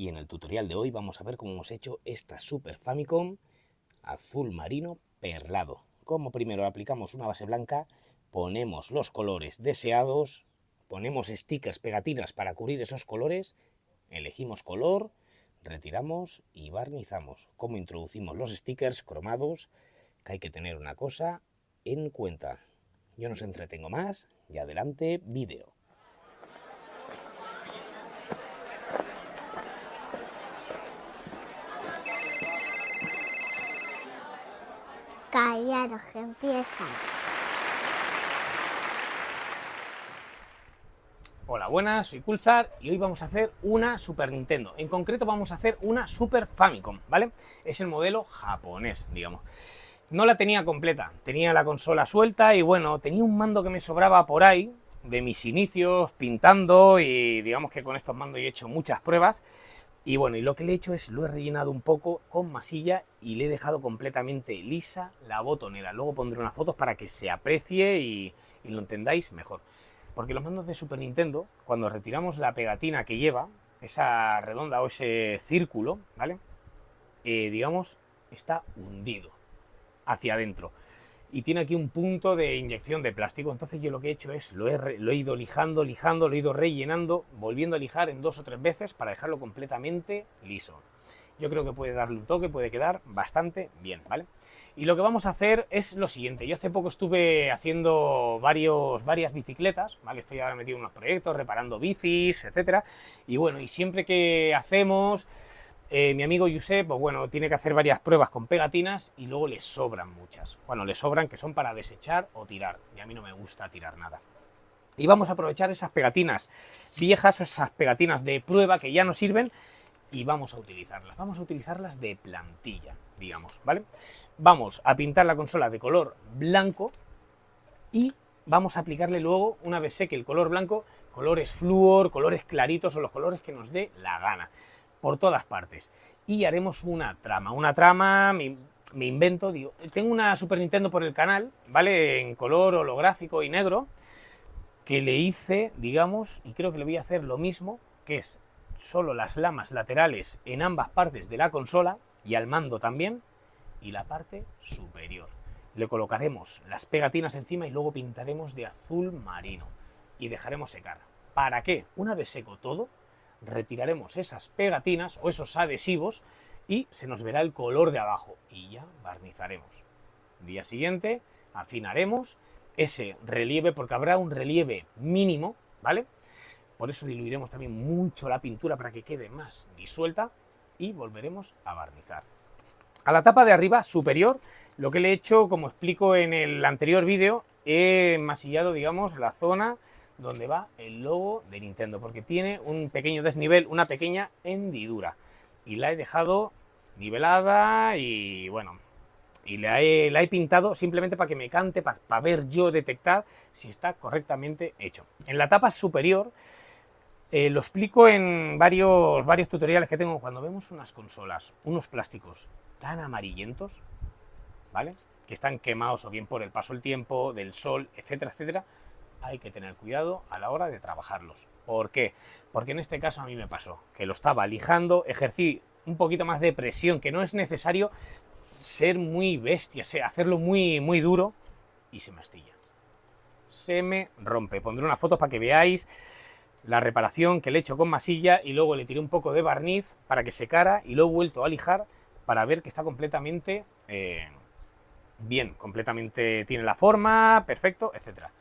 y en el tutorial de hoy vamos a ver cómo hemos hecho esta Super Famicom azul marino perlado. Como primero aplicamos una base blanca, ponemos los colores deseados, ponemos stickers, pegatinas para cubrir esos colores, elegimos color, retiramos y barnizamos. Cómo introducimos los stickers cromados, que hay que tener una cosa en cuenta. Yo no os entretengo más y adelante vídeo. Callaros que empieza. Hola, buenas, soy Kulzar y hoy vamos a hacer una Super Nintendo. En concreto vamos a hacer una Super Famicom, ¿vale? Es el modelo japonés, digamos. No la tenía completa, tenía la consola suelta y bueno, tenía un mando que me sobraba por ahí, de mis inicios, pintando, y digamos que con estos mandos he hecho muchas pruebas. Y bueno, y lo que le he hecho es, lo he rellenado un poco con masilla y le he dejado completamente lisa la botonera. Luego pondré unas fotos para que se aprecie y lo entendáis mejor. Porque los mandos de Super Nintendo, cuando retiramos la pegatina que lleva, esa redonda o ese círculo, ¿vale? Digamos, está hundido hacia adentro. Y tiene aquí un punto de inyección de plástico. Entonces yo lo que he hecho es, lo he ido lijando, lo he ido rellenando, volviendo a lijar en 2 o 3 veces para dejarlo completamente liso. Yo creo que puede darle un toque, puede quedar bastante bien, ¿vale? Y lo que vamos a hacer es lo siguiente. Yo hace poco estuve haciendo varias bicicletas, ¿vale? Estoy ahora metido en unos proyectos, reparando bicis, etcétera. Y bueno, y siempre que hacemos... mi amigo Josep, pues bueno, tiene que hacer varias pruebas con pegatinas y luego le sobran muchas. Bueno, le sobran que son para desechar o tirar, y a mí no me gusta tirar nada. Y vamos a aprovechar esas pegatinas viejas, esas pegatinas de prueba que ya no sirven, y vamos a utilizarlas de plantilla, digamos, ¿vale? Vamos a pintar la consola de color blanco y vamos a aplicarle luego, una vez seque el color blanco, colores flúor, colores claritos o los colores que nos dé la gana, por todas partes. Y haremos una trama, me invento, digo, tengo una Super Nintendo por el canal, ¿vale? En color holográfico y negro, que le hice, digamos, y creo que le voy a hacer lo mismo, que es solo las lamas laterales en ambas partes de la consola, y al mando también, y la parte superior. Le colocaremos las pegatinas encima y luego pintaremos de azul marino, y dejaremos secar. ¿Para qué? Una vez seco todo, retiraremos esas pegatinas o esos adhesivos y se nos verá el color de abajo y ya barnizaremos. Día siguiente afinaremos ese relieve porque habrá un relieve mínimo, ¿vale? Por eso diluiremos también mucho la pintura para que quede más disuelta y volveremos a barnizar. A la tapa de arriba superior, lo que le he hecho, como explico en el anterior vídeo, he masillado, digamos, la zona donde va el logo de Nintendo, porque tiene un pequeño desnivel, una pequeña hendidura, y la he dejado nivelada y bueno, y la he pintado simplemente para que me cante, para ver yo, detectar si está correctamente hecho. En la tapa superior, lo explico en varios tutoriales que tengo, cuando vemos unas consolas, unos plásticos tan amarillentos, ¿vale? Que están quemados o bien por el paso del tiempo, del sol, etcétera, etcétera, hay que tener cuidado a la hora de trabajarlos. ¿Por qué? Porque en este caso a mí me pasó, que lo estaba lijando, ejercí un poquito más de presión, que no es necesario ser muy bestia, hacerlo muy duro, y se me astilla. Se me rompe. Pondré una foto para que veáis la reparación que le he hecho con masilla y luego le tiré un poco de barniz para que secara y lo he vuelto a lijar para ver que está completamente bien, completamente tiene la forma, perfecto, etcétera.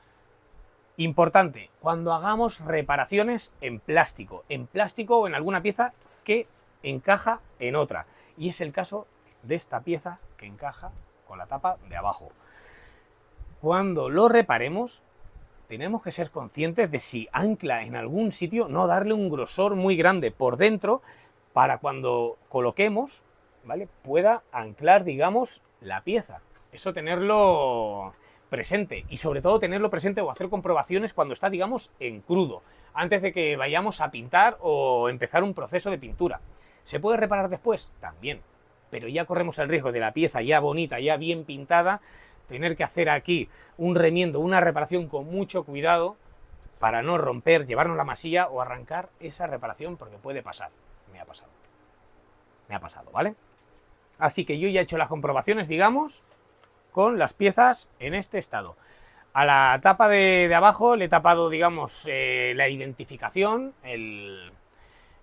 Importante, cuando hagamos reparaciones en plástico o en alguna pieza que encaja en otra. Y es el caso de esta pieza que encaja con la tapa de abajo. Cuando lo reparemos, tenemos que ser conscientes de si ancla en algún sitio, no darle un grosor muy grande por dentro para cuando coloquemos, ¿vale? Pueda anclar, digamos, la pieza. Eso tenerlo presente, y sobre todo tenerlo presente o hacer comprobaciones cuando está, digamos, en crudo, antes de que vayamos a pintar o empezar un proceso de pintura. ¿Se puede reparar después? También, pero ya corremos el riesgo de la pieza ya bonita, ya bien pintada, tener que hacer aquí un remiendo, una reparación con mucho cuidado para no romper, llevarnos la masilla o arrancar esa reparación, porque puede pasar, me ha pasado. Me ha pasado, ¿vale? Así que yo ya he hecho las comprobaciones, digamos, con las piezas en este estado. A la tapa de abajo le he tapado, digamos, la identificación,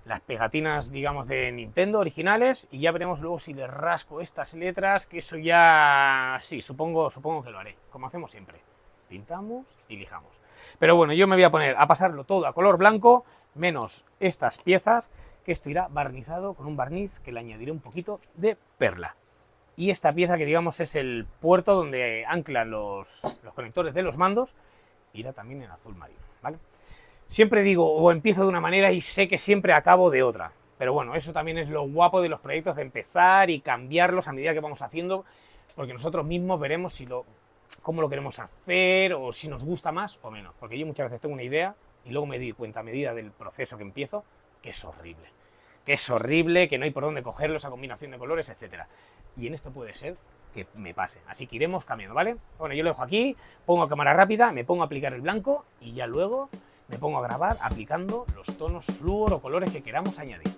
las pegatinas, digamos, de Nintendo originales, y ya veremos luego si le rasco estas letras, que eso ya, sí, supongo que lo haré, como hacemos siempre. Pintamos y lijamos. Pero bueno, yo me voy a poner a pasarlo todo a color blanco, menos estas piezas, que esto irá barnizado con un barniz que le añadiré un poquito de perla. Y esta pieza, que digamos es el puerto donde anclan los conectores de los mandos, irá también en azul marino, ¿vale? Siempre digo, o empiezo de una manera y sé que siempre acabo de otra. Pero bueno, eso también es lo guapo de los proyectos, de empezar y cambiarlos a medida que vamos haciendo, porque nosotros mismos veremos si cómo lo queremos hacer, o si nos gusta más o menos. Porque yo muchas veces tengo una idea y luego me doy cuenta a medida del proceso que empiezo que es horrible. Que es horrible, que no hay por dónde cogerlo, esa combinación de colores, etcétera. Y en esto puede ser que me pase. Así que iremos cambiando, ¿vale? Bueno, yo lo dejo aquí, pongo a cámara rápida, me pongo a aplicar el blanco y ya luego me pongo a grabar aplicando los tonos flúor o colores que queramos añadir.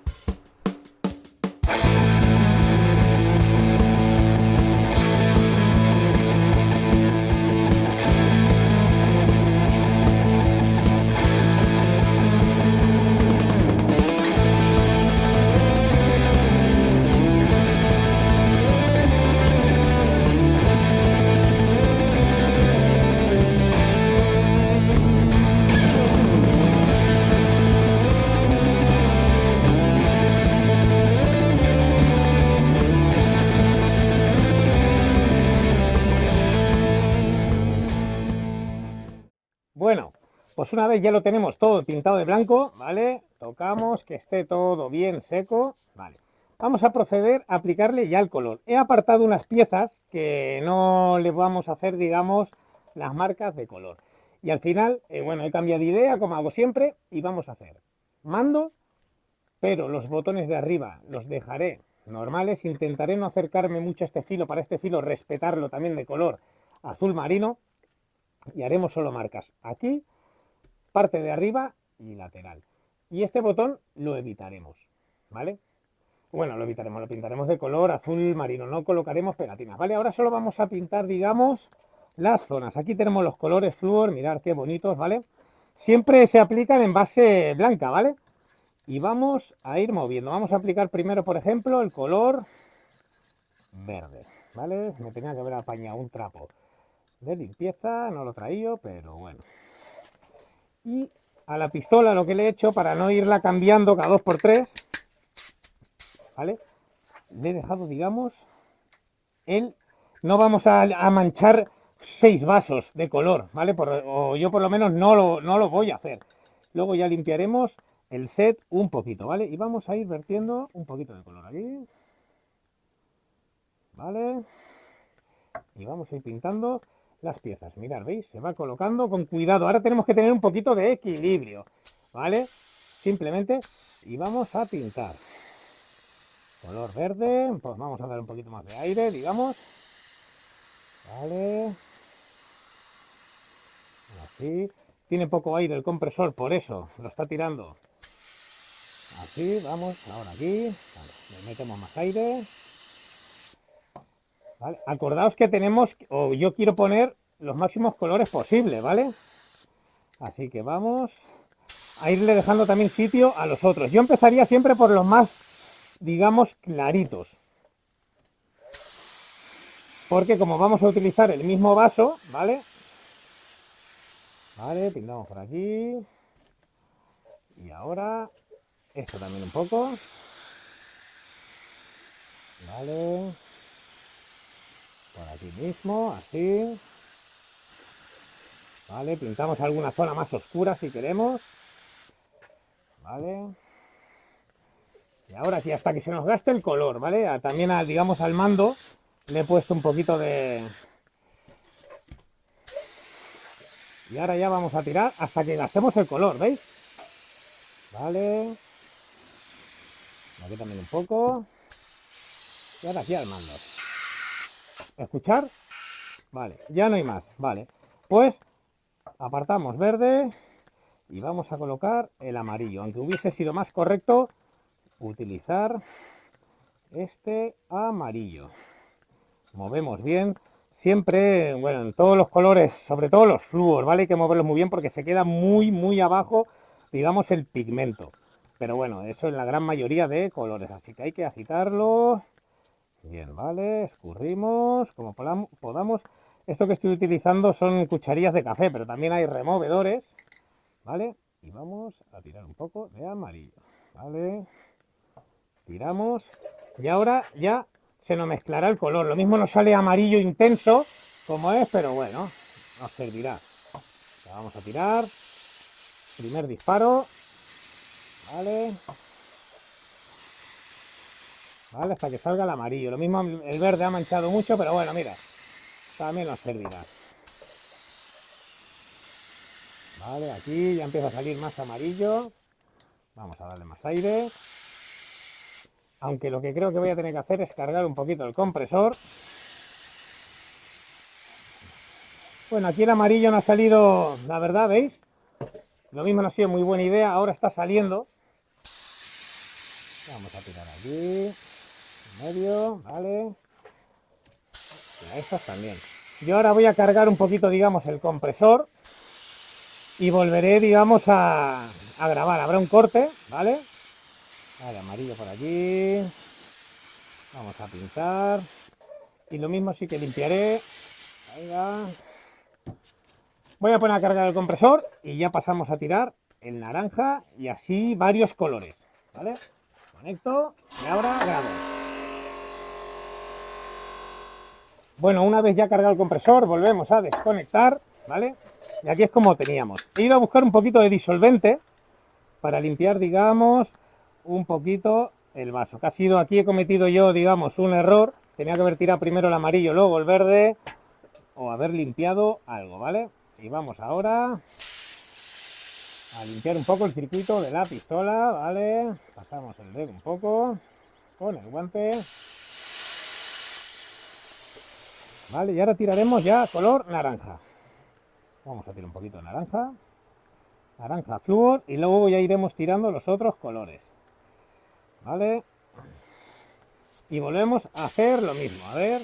Bueno, pues una vez ya lo tenemos todo pintado de blanco, ¿vale? Tocamos que esté todo bien seco, ¿vale? Vamos a proceder a aplicarle ya el color. He apartado unas piezas que no le vamos a hacer, digamos, las marcas de color. Y al final, bueno, he cambiado de idea, como hago siempre, y vamos a hacer mando, pero los botones de arriba los dejaré normales. Intentaré no acercarme mucho a este filo, para este filo respetarlo también de color azul marino. Y haremos solo marcas aquí, parte de arriba y lateral. Y este botón lo evitaremos, ¿vale? Bueno, lo evitaremos, lo pintaremos de color azul marino, no colocaremos pegatinas, ¿vale? Ahora solo vamos a pintar, digamos, las zonas. Aquí tenemos los colores flúor, mirad qué bonitos, ¿vale? Siempre se aplican en base blanca, ¿vale? Y vamos a ir moviendo. Vamos a aplicar primero, por ejemplo, el color verde, ¿vale? Me tenía que haber apañado un trapo de limpieza, no lo he traído, pero bueno. Y a la pistola lo que le he hecho, para no irla cambiando cada 2×3, ¿vale? Le he dejado, digamos, no vamos a manchar 6 vasos de color, ¿vale? O yo por lo menos no lo voy a hacer. Luego ya limpiaremos el set un poquito, ¿vale? Y vamos a ir vertiendo un poquito de color aquí, ¿vale? Y vamos a ir pintando las piezas. Mirad, ¿veis? Se va colocando con cuidado. Ahora tenemos que tener un poquito de equilibrio, ¿vale? Simplemente, y vamos a pintar. Color verde, pues vamos a dar un poquito más de aire, digamos. Vale. Así. Tiene poco aire el compresor, por eso lo está tirando. Así, vamos, ahora aquí. Vale, le metemos más aire. ¿Vale? Acordaos que tenemos, o yo quiero poner los máximos colores posibles, ¿vale? Así que vamos a irle dejando también sitio a los otros. Yo empezaría siempre por los más, digamos, claritos. Porque como vamos a utilizar el mismo vaso, ¿vale? Vale, pintamos por aquí. Y ahora, esto también un poco. Vale. Por aquí mismo, así. Vale, pintamos alguna zona más oscura si queremos. Vale. Y ahora aquí hasta que se nos gaste el color, ¿vale? También, digamos, al mando le he puesto un poquito de... Y ahora ya vamos a tirar hasta que gastemos el color, ¿veis? Vale. Aquí también un poco. Y ahora aquí al mando. ¿Escuchar? Vale, ya no hay más. Vale, pues apartamos verde y vamos a colocar el amarillo. Aunque hubiese sido más correcto utilizar este amarillo. Movemos bien. Siempre, bueno, en todos los colores, sobre todo los flúor, ¿vale? Hay que moverlos muy bien porque se queda muy abajo, digamos, el pigmento. Pero bueno, eso en la gran mayoría de colores, así que hay que agitarlo. Bien, ¿vale? Escurrimos como podamos. Esto que estoy utilizando son cucharillas de café, pero también hay removedores, ¿vale? Y vamos a tirar un poco de amarillo, ¿vale? Tiramos y ahora ya se nos mezclará el color. Lo mismo nos sale amarillo intenso como es, pero bueno, nos servirá. La vamos a tirar. Primer disparo. Vale. Vale, hasta que salga el amarillo. Lo mismo el verde ha manchado mucho, pero bueno, mira, también nos servirá. Vale, aquí ya empieza a salir más amarillo. Vamos a darle más aire. Aunque lo que creo que voy a tener que hacer es cargar un poquito el compresor. Bueno, aquí el amarillo no ha salido, la verdad, ¿veis? Lo mismo no ha sido muy buena idea, ahora está saliendo. Vamos a tirar aquí, en medio, ¿vale? Y a estas también. Yo ahora voy a cargar un poquito, digamos, el compresor y volveré, digamos, a grabar. Habrá un corte, ¿vale? Vale, amarillo por aquí. Vamos a pintar. Y lo mismo sí que limpiaré. Venga. Voy a poner a cargar el compresor y ya pasamos a tirar el naranja y así varios colores, ¿vale? Conecto y ahora grabo. Bueno, una vez ya cargado el compresor, volvemos a desconectar, ¿vale? Y aquí es como teníamos. He ido a buscar un poquito de disolvente para limpiar, digamos, un poquito el vaso. Que ha sido, aquí he cometido yo, digamos, un error. Tenía que haber tirado primero el amarillo, luego el verde, o haber limpiado algo, ¿vale? Y vamos ahora a limpiar un poco el circuito de la pistola, ¿vale? Pasamos el dedo un poco con el guante. Vale, y ahora tiraremos ya color naranja. Vamos a tirar un poquito de naranja. Naranja flúor y luego ya iremos tirando los otros colores. ¿Vale? Y volvemos a hacer lo mismo. A ver.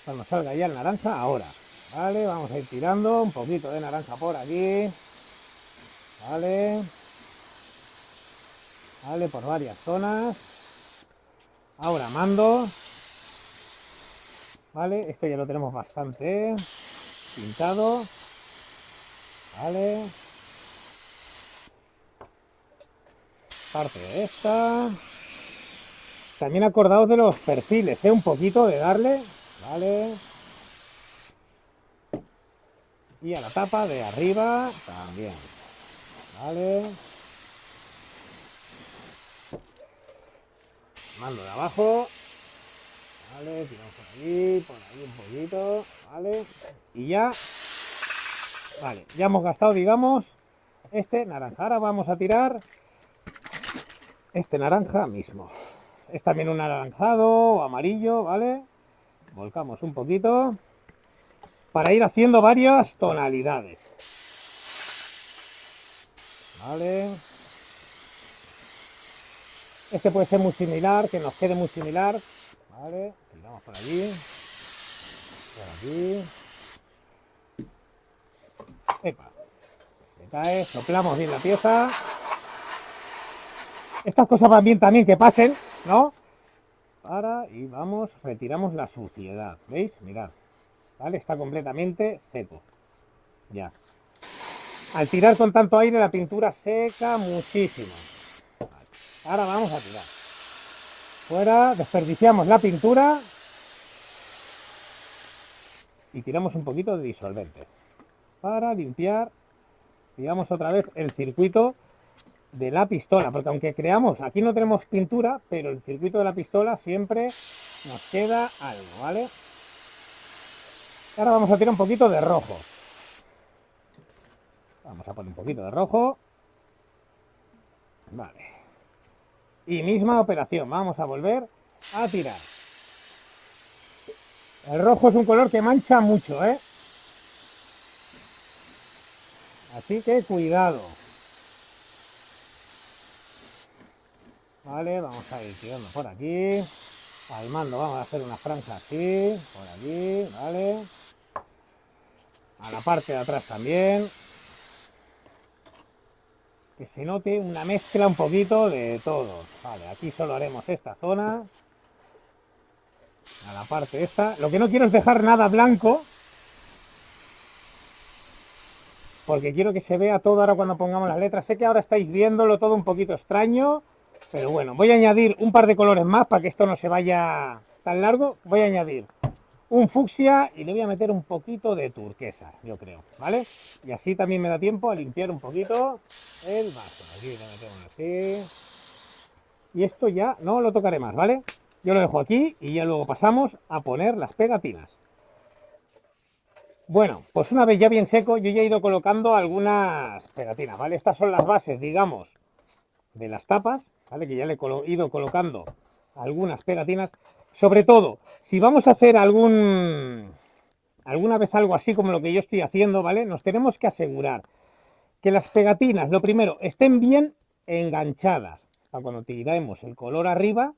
Cuando salga ya el naranja, ahora. Vale, vamos a ir tirando un poquito de naranja por aquí. Vale. Vale, por varias zonas. Ahora mando. Vale, esto ya lo tenemos bastante pintado. Vale. Parte de esta. También acordaos de los perfiles, un poquito de darle. Vale. Y a la tapa de arriba también. Vale. Mando de abajo. Vale, tiramos por ahí un poquito. Vale. Y ya. Vale, ya hemos gastado, digamos, este naranja. Ahora vamos a tirar este naranja mismo. Es también un anaranjado o amarillo, ¿vale? Volcamos un poquito para ir haciendo varias tonalidades. Vale. Este puede ser muy similar, que nos quede muy similar. Vale, tiramos por allí. Por aquí. Epa. Se cae, soplamos bien la pieza. Estas cosas van bien también que pasen, ¿no? Y vamos, retiramos la suciedad. ¿Veis? Mirad. ¿Vale? Está completamente seco. Ya. Al tirar con tanto aire la pintura seca muchísimo. Vale. Ahora vamos a tirar. Fuera, desperdiciamos la pintura y tiramos un poquito de disolvente para limpiar, digamos, otra vez el circuito de la pistola, porque aunque creamos, aquí no tenemos pintura, pero el circuito de la pistola siempre nos queda algo, ¿vale? Ahora vamos a tirar un poquito de rojo. Vamos a poner un poquito de rojo. Vale. Y misma operación, vamos a volver a tirar. El rojo es un color que mancha mucho, ¿eh? Así que cuidado. ¿vale? Vamos a ir tirando por aquí. Al mando vamos a hacer una franja así, por aquí, ¿vale? A la parte de atrás también. Que se note una mezcla un poquito de todo. Vale, aquí solo haremos esta zona. A la parte esta. Lo que no quiero es dejar nada blanco. Porque quiero que se vea todo ahora cuando pongamos las letras. Sé que ahora estáis viéndolo todo un poquito extraño. Pero bueno, voy a añadir un par de colores más para que esto no se vaya tan largo. Voy a añadir un fucsia y le voy a meter un poquito de turquesa, yo creo, ¿vale? Y así también me da tiempo a limpiar un poquito el vaso. Aquí le metemos así. Y esto ya no lo tocaré más, ¿vale? Yo lo dejo aquí y ya luego pasamos a poner las pegatinas. Bueno, pues una vez ya bien seco, yo ya he ido colocando algunas pegatinas, ¿vale? Estas son las bases, digamos, de las tapas, ¿vale? Que ya le he ido colocando algunas pegatinas. Sobre todo, si vamos a hacer alguna vez algo así como lo que yo estoy haciendo, ¿vale? Nos tenemos que asegurar que las pegatinas, lo primero, estén bien enganchadas. Para cuando tiremos el color arriba,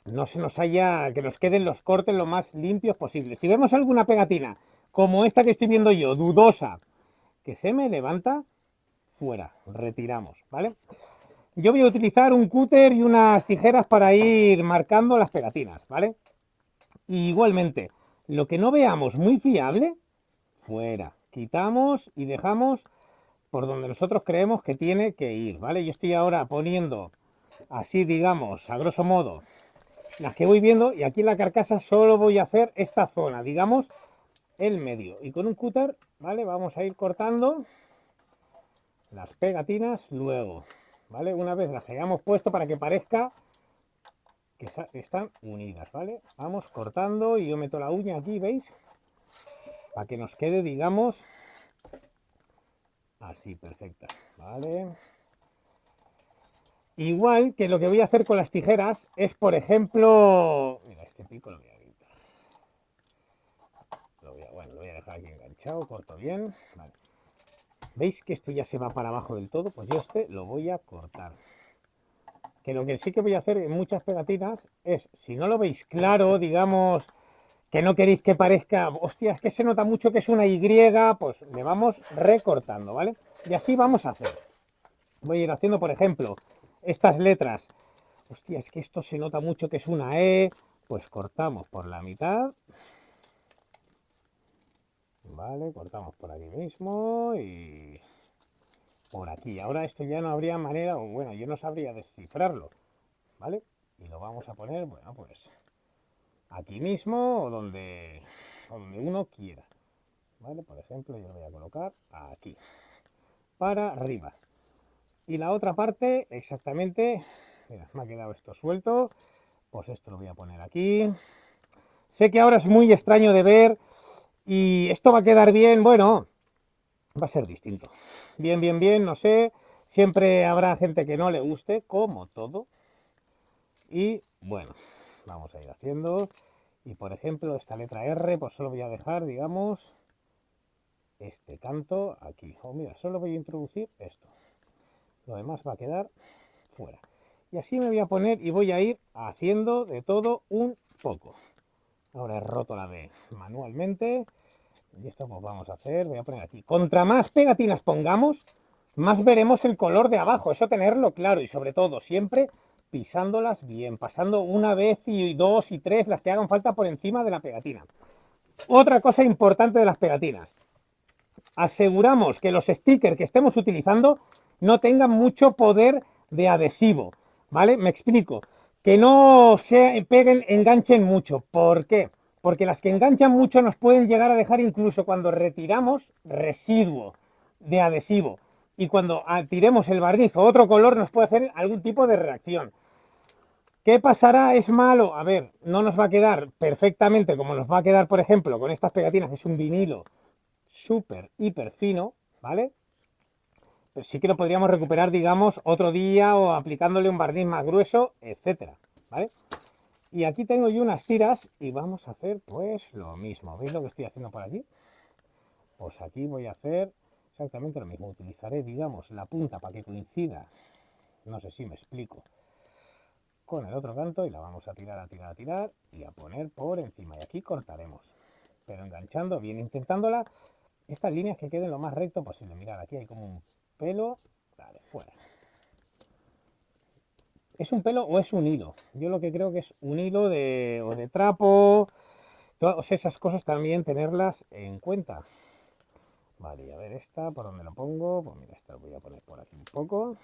no se nos haya, que nos queden los cortes lo más limpios posible. Si vemos alguna pegatina, como esta que estoy viendo yo, dudosa, que se me levanta, fuera, retiramos, ¿vale? Yo voy a utilizar un cúter y unas tijeras para ir marcando las pegatinas, ¿vale? Y igualmente, lo que no veamos muy fiable, fuera. Quitamos y dejamos por donde nosotros creemos que tiene que ir, ¿vale? Yo estoy ahora poniendo así, digamos, a grosso modo, las que voy viendo, y aquí en la carcasa solo voy a hacer esta zona, digamos, el medio. Y con un cúter, ¿vale? Vamos a ir cortando las pegatinas luego, ¿vale? Una vez las hayamos puesto para que parezca que están unidas, ¿vale? Vamos cortando y yo meto la uña aquí, ¿veis? Para que nos quede, digamos, así, perfecta, ¿vale? Igual que lo que voy a hacer con las tijeras es, por ejemplo... Mira, este pico lo voy a quitar. Bueno, lo voy a dejar aquí enganchado, corto bien, vale. ¿Veis que esto ya se va para abajo del todo? Pues yo este lo voy a cortar. Que lo que sí que voy a hacer en muchas pegatinas es, si no lo veis claro, digamos, que no queréis que parezca, hostia, es que se nota mucho que es una Y, pues le vamos recortando, ¿vale? Y así vamos a hacer. Voy a ir haciendo, por ejemplo, estas letras. Hostia, es que esto se nota mucho que es una E, pues cortamos por la mitad. Vale, cortamos por aquí mismo y por aquí. Ahora esto ya no habría manera, o bueno, yo no sabría descifrarlo, ¿vale? Y lo vamos a poner, bueno, pues aquí mismo o donde uno quiera, ¿vale? Por ejemplo, yo lo voy a colocar aquí, para arriba. Y la otra parte, exactamente, mira, me ha quedado esto suelto, pues esto lo voy a poner aquí. Sé que ahora es muy extraño de ver y esto va a quedar bien, bueno, va a ser distinto. Bien, bien, bien, no sé, siempre habrá gente que no le guste, como todo. Y bueno, vamos a ir haciendo. Y por ejemplo, esta letra R, pues solo voy a dejar, digamos, este canto aquí. O mira, solo voy a introducir esto. Lo demás va a quedar fuera. Y así me voy a poner y voy a ir haciendo de todo un poco. Ahora he roto la B manualmente. Y esto pues vamos a hacer, voy a poner aquí. Contra más pegatinas pongamos, más veremos el color de abajo. Eso tenerlo claro y sobre todo siempre pisándolas bien, pasando una vez y dos y tres las que hagan falta por encima de la pegatina. Otra cosa importante de las pegatinas. Aseguramos que los stickers que estemos utilizando no tengan mucho poder de adhesivo, ¿vale? Me explico. Que no se peguen, enganchen mucho. ¿Por qué? Porque las que enganchan mucho nos pueden llegar a dejar incluso cuando retiramos residuo de adhesivo. Y cuando tiremos el barniz o otro color nos puede hacer algún tipo de reacción. ¿Qué pasará? ¿Es malo? A ver, no nos va a quedar perfectamente como nos va a quedar, por ejemplo, con estas pegatinas, que es un vinilo súper, hiper fino, ¿vale? Pero sí que lo podríamos recuperar, digamos, otro día o aplicándole un barniz más grueso, etcétera, ¿vale? Y aquí tengo yo unas tiras y vamos a hacer pues lo mismo. ¿Veis lo que estoy haciendo por aquí? Pues aquí voy a hacer exactamente lo mismo. Utilizaré, digamos, la punta para que coincida. No sé si me explico. con el otro canto y la vamos a tirar, a tirar, a tirar y a poner por encima. Y aquí cortaremos, pero enganchando bien, intentándola, estas líneas que queden lo más recto posible. Mirad, aquí hay como un pelo, vale, fuera. ¿Es un pelo o es un hilo? Yo lo que creo que es un hilo o de trapo. Todas esas cosas también tenerlas en cuenta. Vale, y a ver esta, ¿por dónde lo pongo? Pues mira, esta lo voy a poner por aquí un poco.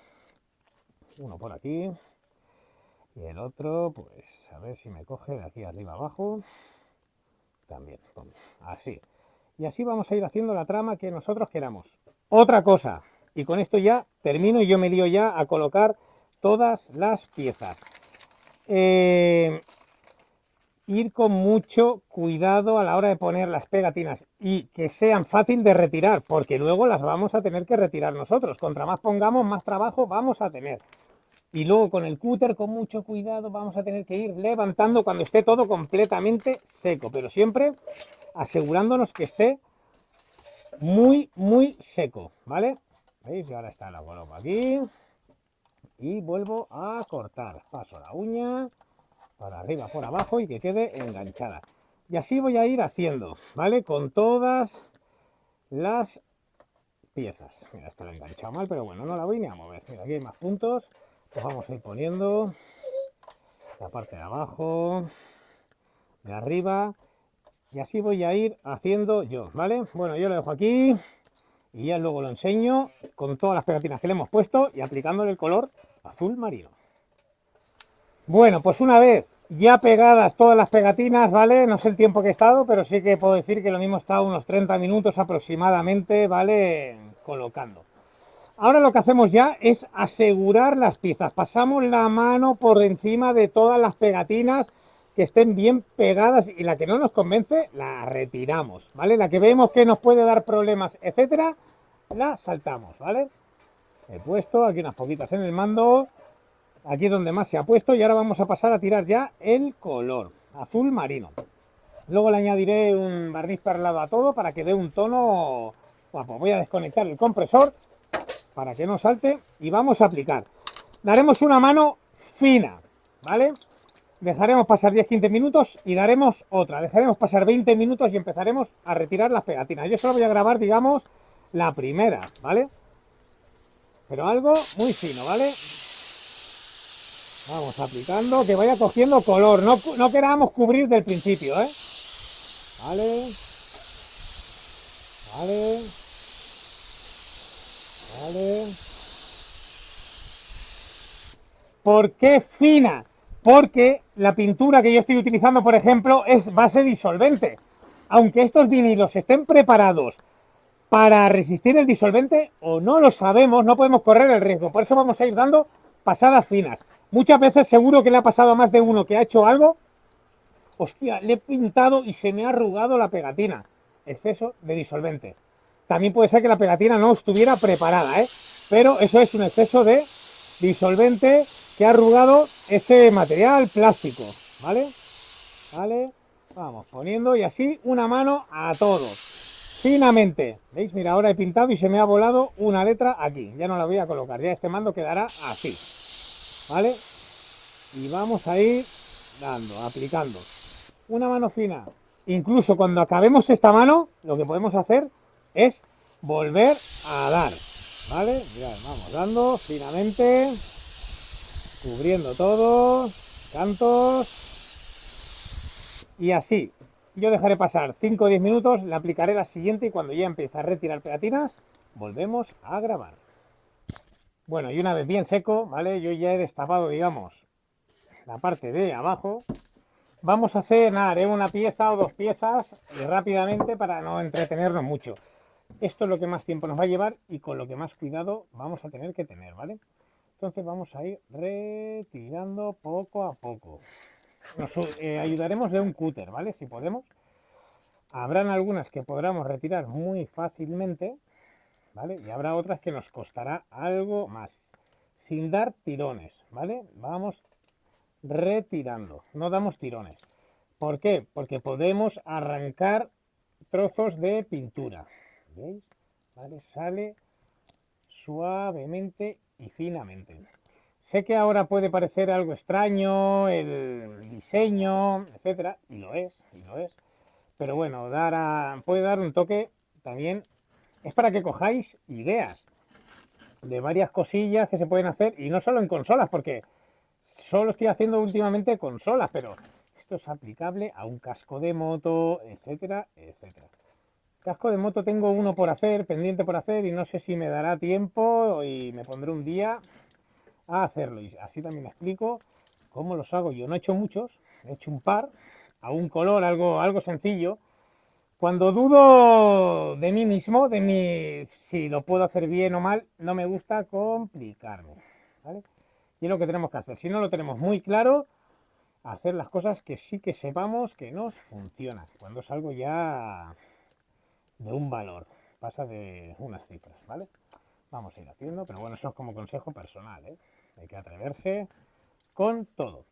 Uno por aquí. Y el otro, pues a ver si me coge de aquí arriba abajo. También, así. Y así vamos a ir haciendo la trama que nosotros queramos. Otra cosa, y con esto ya termino y yo me lío ya a colocar todas las piezas. Ir con mucho cuidado a la hora de poner las pegatinas y que sean fácil de retirar, porque luego las vamos a tener que retirar nosotros. Contra más pongamos, más trabajo vamos a tener. Y luego con el cúter, con mucho cuidado, vamos a tener que ir levantando cuando esté todo completamente seco, pero siempre asegurándonos que esté muy, muy seco, ¿vale? ¿Veis? Y ahora está la coloco aquí y vuelvo a cortar. Paso la uña para arriba, por abajo y que quede enganchada. Y así voy a ir haciendo, ¿vale? Con todas las piezas. Mira, esta la he enganchado mal, pero bueno, no la voy ni a mover. Mira, aquí hay más puntos. Pues vamos a ir poniendo la parte de abajo, de arriba, y así voy a ir haciendo yo, ¿vale? Bueno, yo lo dejo aquí y ya luego lo enseño con todas las pegatinas que le hemos puesto y aplicándole el color azul marino. Bueno, pues una vez ya pegadas todas las pegatinas, ¿vale? No sé el tiempo que he estado, pero sí que puedo decir que lo mismo he estado unos 30 minutos aproximadamente, ¿vale? Colocando. Ahora lo que hacemos ya es asegurar las piezas. Pasamos la mano por encima de todas las pegatinas que estén bien pegadas y la que no nos convence la retiramos, ¿vale? La que vemos que nos puede dar problemas, etcétera, la saltamos, ¿vale? He puesto aquí unas poquitas en el mando, aquí es donde más se ha puesto y ahora vamos a pasar a tirar ya el color azul marino. Luego le añadiré un barniz perlado a todo para que dé un tono guapo. Voy a desconectar el compresor para que no salte y vamos a aplicar. Daremos una mano fina, ¿vale? Dejaremos pasar 10-15 minutos y daremos otra. Dejaremos pasar 20 minutos y empezaremos a retirar las pegatinas. Yo solo voy a grabar, digamos, la primera, ¿vale? Pero algo muy fino, ¿vale? Vamos aplicando, que vaya cogiendo color. No queramos cubrir del principio, ¿eh? Vale. Vale. Vale. ¿Por qué fina? Porque la pintura que yo estoy utilizando, por ejemplo, es base disolvente. Aunque estos vinilos estén preparados para resistir el disolvente o no lo sabemos, no podemos correr el riesgo. Por eso vamos a ir dando pasadas finas. Muchas veces seguro que le ha pasado a más de uno que ha hecho algo. Hostia, le he pintado y se me ha arrugado la pegatina. Exceso de disolvente. También puede ser que la pegatina no estuviera preparada, ¿eh? Pero eso es un exceso de disolvente que ha arrugado ese material plástico, ¿vale? Vale, vamos poniendo y así una mano a todo, finamente. ¿Veis? Mira, ahora he pintado y se me ha volado una letra aquí. Ya no la voy a colocar, ya este mando quedará así, ¿vale? Y vamos a ir dando, aplicando. Una mano fina. Incluso cuando acabemos esta mano, lo que podemos hacer es volver a dar, ¿vale? Mirad, vamos dando finamente, cubriendo todo, cantos, y así. Yo dejaré pasar 5 o 10 minutos, le aplicaré la siguiente y cuando ya empiece a retirar pegatinas, volvemos a grabar. Bueno, y una vez bien seco, ¿vale? Yo ya he destapado, digamos, la parte de abajo. Vamos a hacer, nada, haré una pieza o dos piezas y rápidamente para no entretenernos mucho. Esto es lo que más tiempo nos va a llevar y con lo que más cuidado vamos a tener que tener, ¿vale? Entonces vamos a ir retirando poco a poco. Nos ayudaremos de un cúter, ¿vale? Si podemos. Habrán algunas que podamos retirar muy fácilmente, ¿vale? Y habrá otras que nos costará algo más. Sin dar tirones, ¿vale? Vamos retirando, no damos tirones. ¿Por qué? Porque podemos arrancar trozos de pintura. ¿Veis? ¿Vale? Sale suavemente y finamente. Sé que ahora puede parecer algo extraño el diseño, etcétera, y lo es, pero bueno, puede dar un toque también, es para que cojáis ideas de varias cosillas que se pueden hacer, y no solo en consolas, porque solo estoy haciendo últimamente consolas, pero esto es aplicable a un casco de moto, etcétera, etcétera. Casco de moto tengo uno por hacer, pendiente por hacer, y no sé si me dará tiempo y me pondré un día a hacerlo. Y así también explico cómo los hago yo. No he hecho muchos, he hecho un par, a un color, algo sencillo. Cuando dudo de mí mismo, de mí, si lo puedo hacer bien o mal, no me gusta complicarme, ¿vale? Y es lo que tenemos que hacer. Si no lo tenemos muy claro, hacer las cosas que sí que sepamos que nos funcionan. Cuando es algo ya de un valor, pasa de unas cifras, ¿vale? Vamos a ir haciendo, pero bueno, eso es como consejo personal, ¿eh? Hay que atreverse con todo.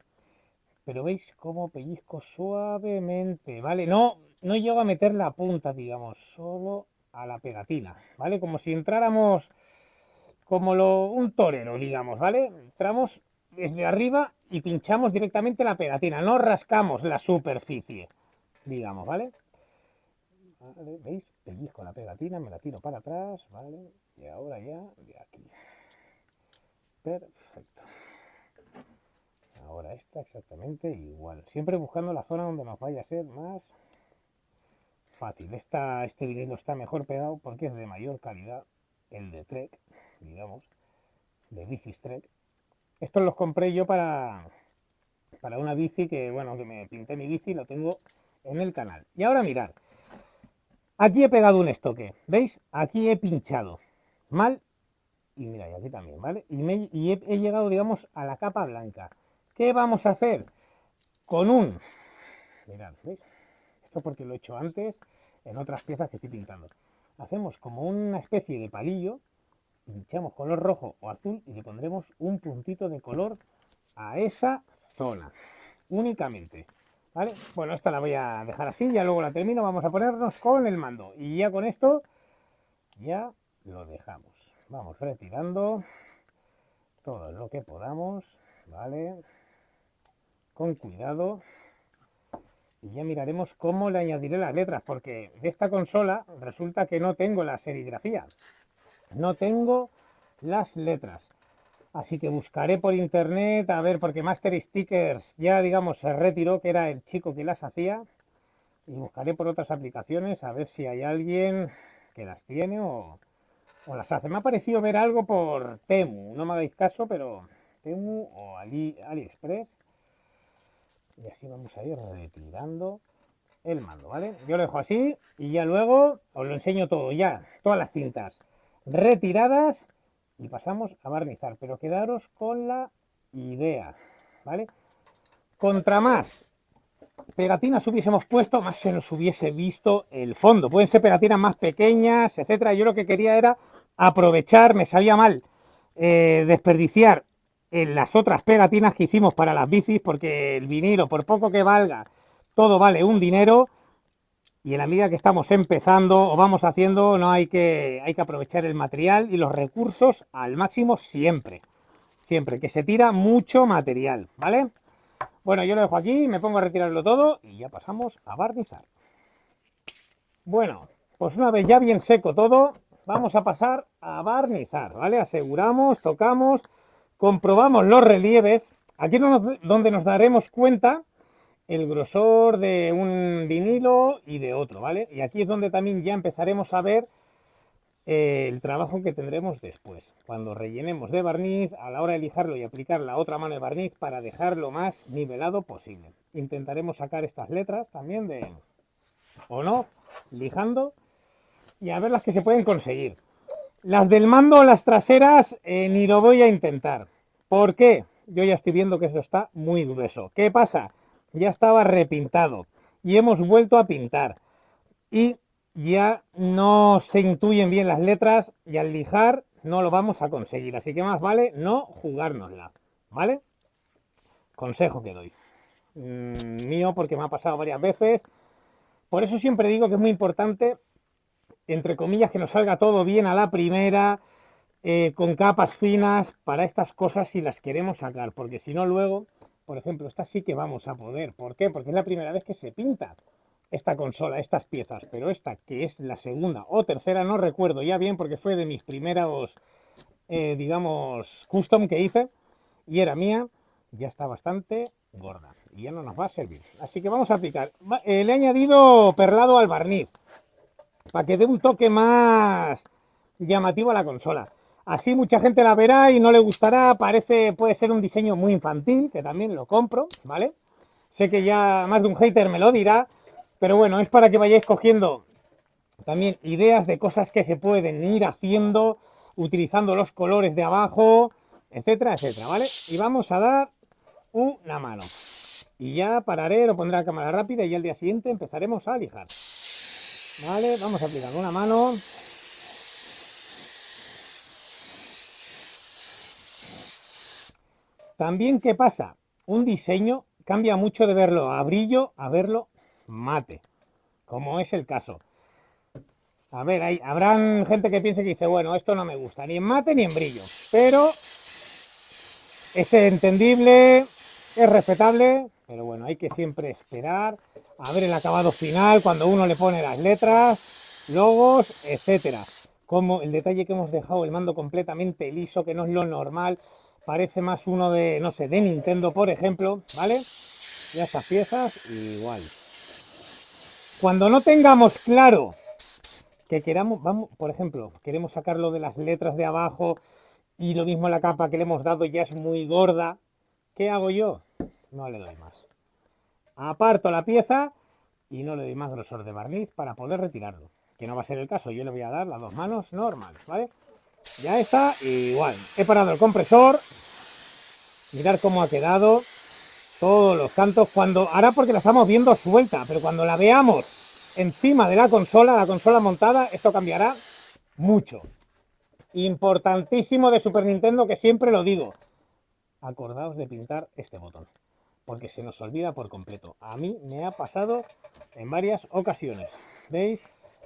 Pero veis cómo pellizco suavemente, ¿vale? No llego a meter la punta, digamos, solo a la pegatina, ¿vale? Como si entráramos como un torero, digamos, ¿vale? Entramos desde arriba y pinchamos directamente la pegatina, no rascamos la superficie, digamos, ¿vale? Vale, ¿veis? Pellizco la pegatina, me la tiro para atrás, ¿vale? Y ahora ya de aquí. Perfecto. Ahora esta exactamente igual. Siempre buscando la zona donde nos vaya a ser más fácil. Este vinilo está mejor pegado porque es de mayor calidad. El de Trek, digamos, de bicis Trek. Estos los compré yo para una bici que, bueno, que me pinté mi bici, lo tengo en el canal. Y ahora mirad. Aquí he pegado un estoque, ¿veis? Aquí he pinchado mal y mira, y aquí también, ¿vale? Y he llegado, digamos, a la capa blanca. ¿Qué vamos a hacer? Mirad, ¿veis? Esto porque lo he hecho antes en otras piezas que estoy pintando. Hacemos como una especie de palillo, pinchamos color rojo o azul y le pondremos un puntito de color a esa zona, únicamente. ¿Vale? Bueno, esta la voy a dejar así, ya luego la termino, vamos a ponernos con el mando. Y ya con esto, ya lo dejamos. Vamos retirando todo lo que podamos, ¿vale? Con cuidado. Y ya miraremos cómo le añadiré las letras, porque de esta consola resulta que no tengo la serigrafía. No tengo las letras. Así que buscaré por internet, a ver, porque Master Stickers ya, digamos, se retiró, que era el chico que las hacía. Y buscaré por otras aplicaciones a ver si hay alguien que las tiene o las hace. Me ha parecido ver algo por Temu, no me hagáis caso, pero Temu o AliExpress. Y así vamos a ir retirando el mando, ¿vale? Yo lo dejo así y ya luego os lo enseño todo, ya, todas las cintas retiradas y pasamos a barnizar, pero quedaros con la idea, ¿vale? Contra más pegatinas hubiésemos puesto, más se nos hubiese visto el fondo. Pueden ser pegatinas más pequeñas, etcétera. Yo lo que quería era aprovechar, me sabía mal desperdiciar en las otras pegatinas que hicimos para las bicis, porque el vinilo, por poco que valga, todo vale un dinero. Y en la medida que estamos empezando o vamos haciendo, no hay que aprovechar el material y los recursos al máximo siempre. Siempre, que se tira mucho material, ¿vale? Bueno, yo lo dejo aquí, me pongo a retirarlo todo y ya pasamos a barnizar. Bueno, pues una vez ya bien seco todo, vamos a pasar a barnizar, ¿vale? Aseguramos, tocamos, comprobamos los relieves. Aquí es donde nos daremos cuenta el grosor de un vinilo y de otro, ¿vale? Y aquí es donde también ya empezaremos a ver el trabajo que tendremos después, cuando rellenemos de barniz, a la hora de lijarlo y aplicar la otra mano de barniz para dejarlo más nivelado posible. Intentaremos sacar estas letras también de o no, lijando, y a ver las que se pueden conseguir. Las del mando, las traseras, ni lo voy a intentar. ¿Por qué? Yo ya estoy viendo que esto está muy grueso. ¿Qué pasa? Ya estaba repintado y hemos vuelto a pintar. Y ya no se intuyen bien las letras y al lijar no lo vamos a conseguir. Así que más vale no jugárnosla, ¿vale? Consejo que doy. Mío porque me ha pasado varias veces. Por eso siempre digo que es muy importante, entre comillas, que nos salga todo bien a la primera, con capas finas para estas cosas si las queremos sacar, porque si no luego, por ejemplo, esta sí que vamos a poder. ¿Por qué? Porque es la primera vez que se pinta esta consola, estas piezas, pero esta que es la segunda o tercera, no recuerdo ya bien porque fue de mis primeros, digamos, custom que hice y era mía, ya está bastante gorda y ya no nos va a servir. Así que vamos a aplicar. Le he añadido perlado al barniz para que dé un toque más llamativo a la consola. Así mucha gente la verá y no le gustará, puede ser un diseño muy infantil, que también lo compro, ¿vale? Sé que ya más de un hater me lo dirá, pero bueno, es para que vayáis cogiendo también ideas de cosas que se pueden ir haciendo utilizando los colores de abajo, etcétera, etcétera, ¿vale? Y vamos a dar una mano. Y ya pararé, lo pondré a cámara rápida y al día siguiente empezaremos a lijar. Vale, vamos a aplicar una mano. También, ¿qué pasa? Un diseño cambia mucho de verlo a brillo a verlo mate, como es el caso. A ver, habrán gente que piense que dice, bueno, esto no me gusta, ni en mate ni en brillo, pero es entendible, es respetable, pero bueno, hay que siempre esperar a ver el acabado final cuando uno le pone las letras, logos, etcétera. Como el detalle que hemos dejado el mando completamente liso, que no es lo normal, parece más uno de, no sé, de Nintendo, por ejemplo, ¿vale? Ya estas piezas, igual. Cuando no tengamos claro que queramos, vamos, por ejemplo, queremos sacarlo de las letras de abajo y lo mismo la capa que le hemos dado ya es muy gorda, ¿qué hago yo? No le doy más. Aparto la pieza y no le doy más grosor de barniz para poder retirarlo, que no va a ser el caso, yo le voy a dar las dos manos normales, ¿vale? Ya está, igual. He parado el compresor, mirar cómo ha quedado, todos los cantos, ahora porque la estamos viendo suelta, pero cuando la veamos encima de la consola montada, esto cambiará mucho. Importantísimo de Super Nintendo, que siempre lo digo, acordaos de pintar este botón, porque se nos olvida por completo. A mí me ha pasado en varias ocasiones. ¿Veis?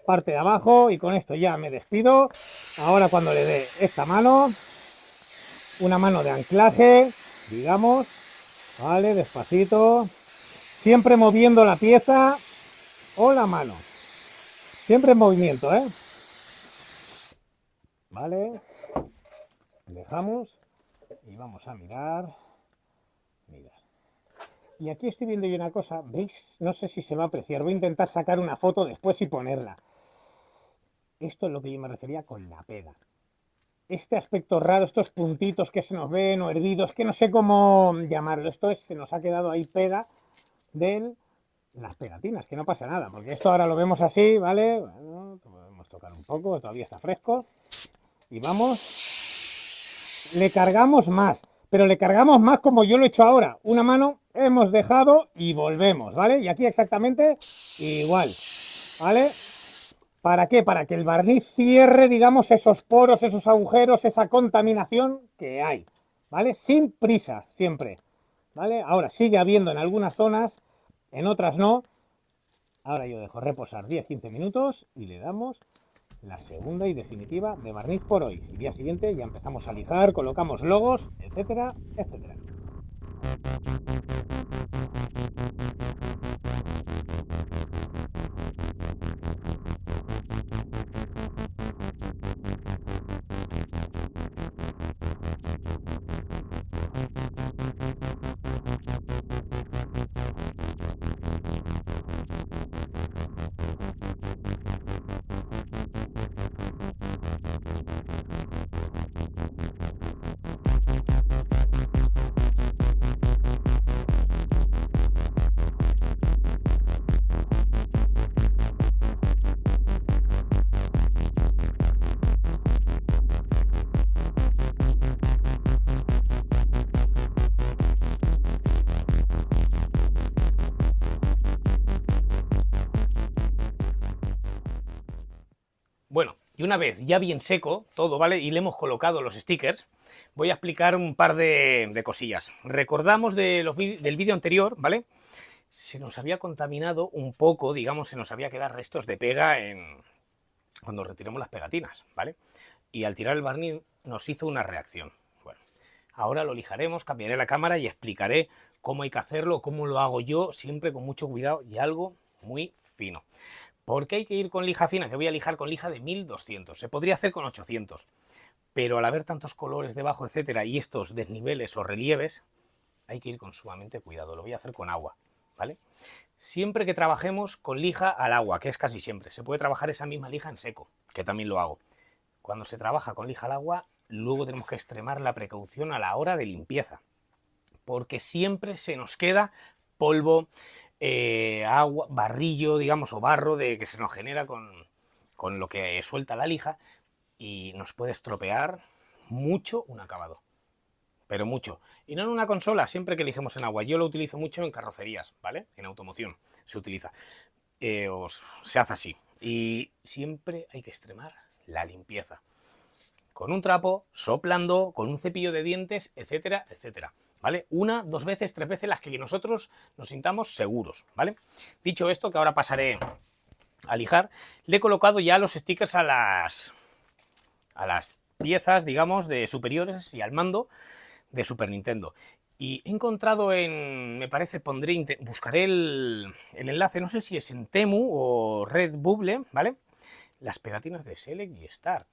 Parte de abajo y con esto ya me despido. Ahora cuando le dé esta mano, una mano de anclaje, digamos, vale, despacito, siempre moviendo la pieza o la mano, siempre en movimiento, ¿eh? Vale, dejamos y vamos a mirar. Y aquí estoy viendo yo una cosa, ¿veis? No sé si se va a apreciar, voy a intentar sacar una foto después y ponerla. Esto es lo que yo me refería con la pega. Este aspecto raro, estos puntitos que se nos ven o hervidos, que no sé cómo llamarlo, se nos ha quedado ahí pega de las pegatinas, que no pasa nada, porque esto ahora lo vemos así, ¿vale? Bueno, podemos tocar un poco, todavía está fresco. Y vamos, le cargamos más, pero le cargamos más como yo lo he hecho ahora. Una mano hemos dejado y volvemos, ¿vale? Y aquí exactamente igual, ¿vale? ¿Para qué? Para que el barniz cierre, digamos, esos poros, esos agujeros, esa contaminación que hay, ¿vale? Sin prisa, siempre, ¿vale? Ahora sigue habiendo en algunas zonas, en otras no. Ahora yo dejo reposar 10-15 minutos y le damos la segunda y definitiva de barniz por hoy. El día siguiente ya empezamos a lijar, colocamos logos, etcétera, etcétera. Bueno, y una vez ya bien seco todo, ¿vale? Y le hemos colocado los stickers, voy a explicar un par de cosillas. Recordamos del vídeo anterior, ¿vale? Se nos había contaminado un poco, digamos, se nos había quedado restos de pega cuando retiramos las pegatinas, ¿vale? y al tirar el barniz nos hizo una reacción. Bueno, ahora lo lijaremos, cambiaré la cámara y explicaré cómo hay que hacerlo, cómo lo hago yo, siempre con mucho cuidado y algo muy fino. ¿Por qué hay que ir con lija fina? Que voy a lijar con lija de 1200. Se podría hacer con 800, pero al haber tantos colores debajo, etcétera, y estos desniveles o relieves, hay que ir con sumamente cuidado. Lo voy a hacer con agua, ¿vale? Siempre que trabajemos con lija al agua, que es casi siempre, se puede trabajar esa misma lija en seco, que también lo hago. Cuando se trabaja con lija al agua, luego tenemos que extremar la precaución a la hora de limpieza, porque siempre se nos queda polvo, agua, barrillo, digamos, o barro de que se nos genera con lo que suelta la lija y nos puede estropear mucho un acabado. Pero mucho. Y no en una consola, siempre que elijamos en agua. Yo lo utilizo mucho en carrocerías, ¿vale? En automoción se utiliza. O se hace así. Y siempre hay que extremar la limpieza. Con un trapo, soplando, con un cepillo de dientes, etcétera, etcétera. ¿Vale? 1, 2 veces, 3 veces las que nosotros nos sintamos seguros, ¿vale? Dicho esto, que ahora pasaré a lijar, le he colocado ya los stickers a las piezas, digamos, de superiores y al mando de Super Nintendo. Y he encontrado me parece, buscaré el enlace, no sé si es en Temu o Redbubble, ¿vale? Las pegatinas de Select y Start,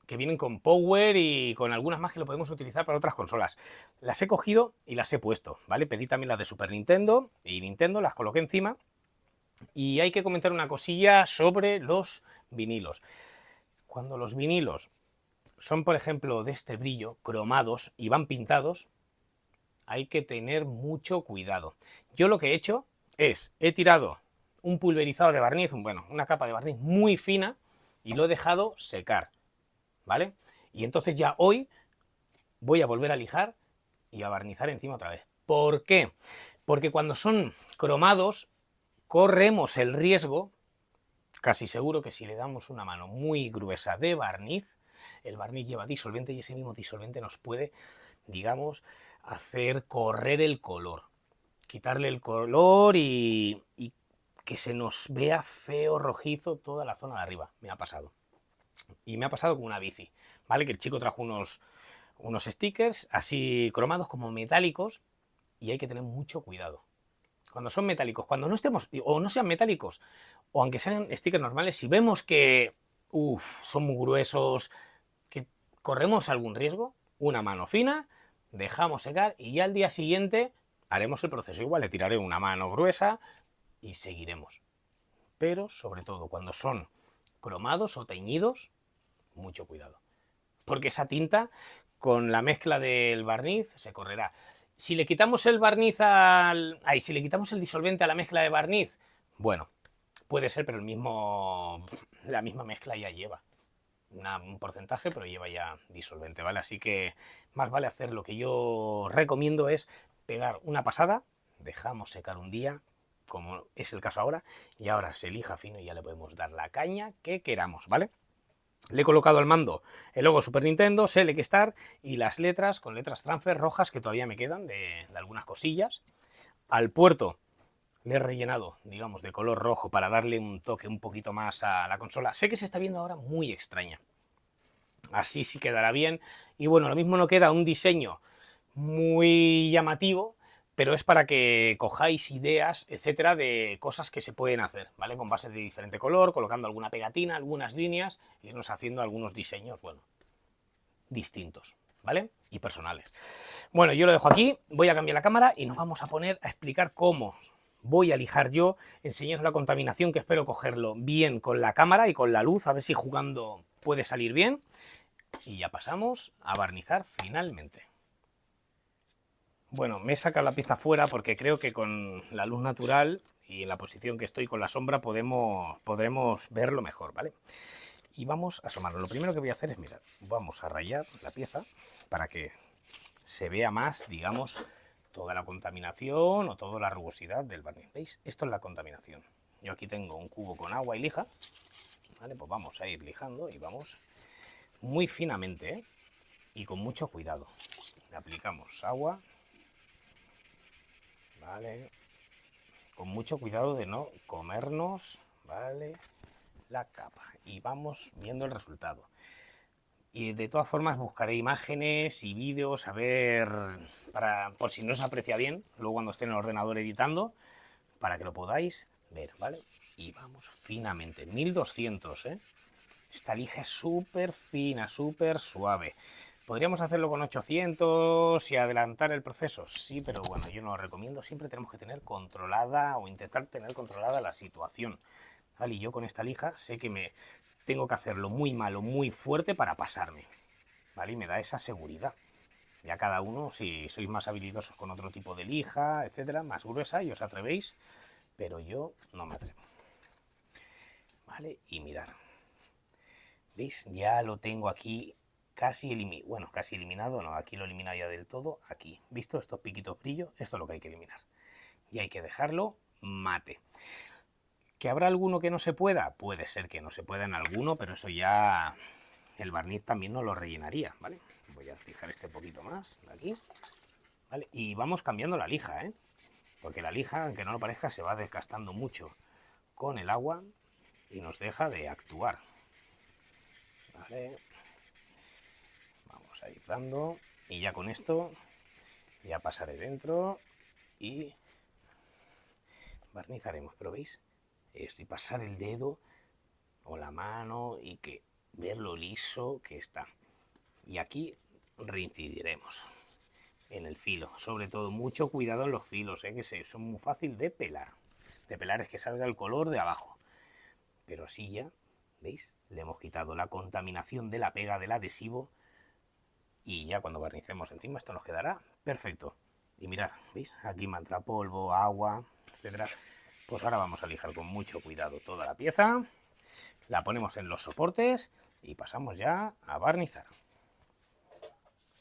que vienen con Power y con algunas más que lo podemos utilizar para otras consolas. Las he cogido y las he puesto, ¿vale? Pedí también las de Super Nintendo y Nintendo, las coloqué encima. Y hay que comentar una cosilla sobre los vinilos. Cuando los vinilos son, por ejemplo, de este brillo, cromados y van pintados, hay que tener mucho cuidado. Yo lo que he hecho es, he tirado un pulverizado de barniz, bueno, una capa de barniz muy fina y lo he dejado secar, ¿vale? Y entonces ya hoy voy a volver a lijar y a barnizar encima otra vez. ¿Por qué? Porque cuando son cromados corremos el riesgo, casi seguro, que si le damos una mano muy gruesa de barniz, el barniz lleva disolvente y ese mismo disolvente nos puede, digamos, hacer correr el color, quitarle el color y que se nos vea feo, rojizo, toda la zona de arriba. Me ha pasado. Y me ha pasado con una bici, ¿vale? Que el chico trajo unos stickers así cromados como metálicos y hay que tener mucho cuidado. Cuando son metálicos, cuando no estemos, o no sean metálicos, o aunque sean stickers normales, si vemos que son muy gruesos, que corremos algún riesgo, una mano fina, dejamos secar y ya al día siguiente haremos el proceso igual, le tiraré una mano gruesa y seguiremos. Pero sobre todo cuando son cromados o teñidos, mucho cuidado, porque esa tinta con la mezcla del barniz se correrá. Si le quitamos el barniz si le quitamos el disolvente a la mezcla de barniz, bueno, puede ser, pero la misma mezcla ya lleva un porcentaje, pero lleva ya disolvente, ¿vale? Así que más vale hacer lo que yo recomiendo, es pegar una pasada, dejamos secar un día, como es el caso ahora, y ahora se lija fino y ya le podemos dar la caña que queramos, ¿vale? Le he colocado al mando el logo Super Nintendo, Select Start y las letras con letras transfer rojas que todavía me quedan de algunas cosillas. Al puerto le he rellenado, digamos, de color rojo para darle un toque un poquito más a la consola. Sé que se está viendo ahora muy extraña. Así sí quedará bien. Y bueno, lo mismo no queda un diseño muy llamativo, pero es para que cojáis ideas, etcétera, de cosas que se pueden hacer, ¿vale? Con bases de diferente color, colocando alguna pegatina, algunas líneas, y irnos haciendo algunos diseños, bueno, distintos, ¿vale? Y personales. Bueno, yo lo dejo aquí, voy a cambiar la cámara y nos vamos a poner a explicar cómo voy a lijar yo, enseñaros la contaminación, que espero cogerlo bien con la cámara y con la luz, a ver si jugando puede salir bien, y ya pasamos a barnizar finalmente. Bueno, me he sacado la pieza fuera porque creo que con la luz natural y en la posición que estoy con la sombra podremos verlo mejor, ¿vale? Y vamos a asomarlo. Lo primero que voy a hacer es, mirad, vamos a rayar la pieza para que se vea más, digamos, toda la contaminación o toda la rugosidad del barniz. ¿Veis? Esto es la contaminación. Yo aquí tengo un cubo con agua y lija, ¿vale? Pues vamos a ir lijando y vamos muy finamente, ¿eh? Y con mucho cuidado. Le aplicamos agua, ¿vale? Con mucho cuidado de no comernos, ¿vale?, la capa. Y vamos viendo el resultado. Y de todas formas buscaré imágenes y vídeos a ver, por si no se aprecia bien, luego cuando esté en el ordenador editando, para que lo podáis ver, ¿vale? Y vamos finamente, 1200, ¿eh? Esta lija es súper fina, súper suave. ¿Podríamos hacerlo con 800 y adelantar el proceso? Sí, pero bueno, yo no lo recomiendo. Siempre tenemos que tener controlada o intentar tener controlada la situación, ¿vale? Y yo con esta lija sé que tengo que hacerlo muy malo, muy fuerte para pasarme, ¿vale? Y me da esa seguridad. Ya cada uno, si sois más habilidosos con otro tipo de lija, etcétera, más gruesa y os atrevéis, pero yo no me atrevo. ¿Vale? Y mirad. ¿Veis? Ya lo tengo aquí casi eliminado. Bueno, casi eliminado, no, aquí lo he eliminado ya del todo. Aquí, ¿visto? Estos piquitos brillo, esto es lo que hay que eliminar. Y hay que dejarlo mate. ¿Que habrá alguno que no se pueda? Puede ser que no se pueda en alguno, pero eso ya el barniz también no lo rellenaría, ¿vale? Voy a fijar este poquito más de aquí, ¿vale? Y vamos cambiando la lija, ¿eh? Porque la lija, aunque no lo parezca, se va desgastando mucho con el agua y nos deja de actuar, ¿vale? Vamos a ir dando y ya con esto ya pasaré dentro y barnizaremos, pero ¿veis? Esto y pasar el dedo o la mano y que ver lo liso que está. Y aquí reincidiremos en el filo, sobre todo mucho cuidado en los filos, que son muy fácil de pelar. De pelar es que salga el color de abajo, pero así ya, ¿veis? Le hemos quitado la contaminación de la pega del adhesivo y ya cuando barnicemos encima esto nos quedará perfecto. Y mirad, ¿veis? Aquí me entra polvo, agua, etcétera. Pues ahora vamos a lijar con mucho cuidado toda la pieza, la ponemos en los soportes y pasamos ya a barnizar.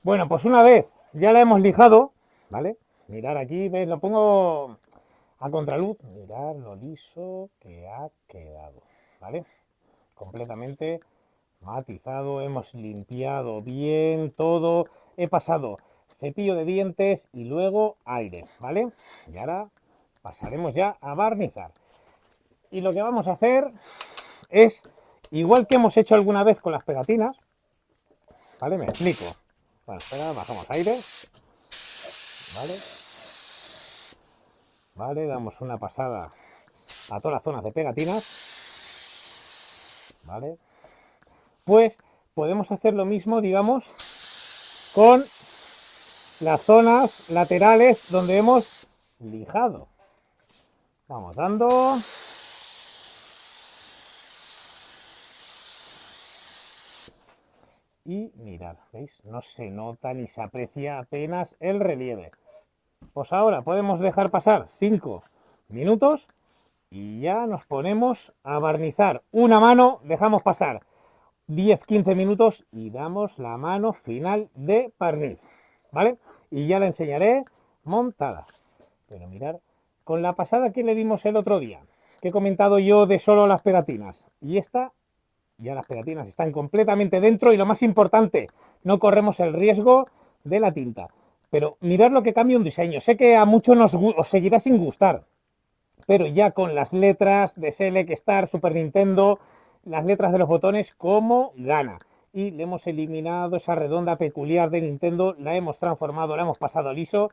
Bueno, pues una vez ya la hemos lijado, ¿vale? Mirad aquí, ¿veis? Lo pongo a contraluz, mirad lo liso que ha quedado, ¿vale? Completamente matizado, hemos limpiado bien todo, he pasado cepillo de dientes y luego aire, ¿vale? Y ahora pasaremos ya a barnizar. Y lo que vamos a hacer es, igual que hemos hecho alguna vez con las pegatinas, ¿vale? Me explico. Bueno, espera, bajamos aire, ¿vale? Vale, damos una pasada a todas las zonas de pegatinas, ¿vale? Pues podemos hacer lo mismo, digamos, con las zonas laterales donde hemos lijado. Vamos dando. Y mirad, ¿veis? No se nota ni se aprecia apenas el relieve. Pues ahora podemos dejar pasar 5 minutos y ya nos ponemos a barnizar. Una mano, dejamos pasar 10-15 minutos y damos la mano final de barniz, ¿vale? Y ya la enseñaré montada. Pero mirad, con la pasada que le dimos el otro día, que he comentado yo de solo las pegatinas, y esta, ya las pegatinas están completamente dentro y lo más importante, no corremos el riesgo de la tinta. Pero mirad lo que cambia un diseño. Sé que a muchos os seguirá sin gustar, pero ya con las letras de Select, Star, Super Nintendo, las letras de los botones, como gana. Y le hemos eliminado esa redonda peculiar de Nintendo, la hemos transformado, la hemos pasado liso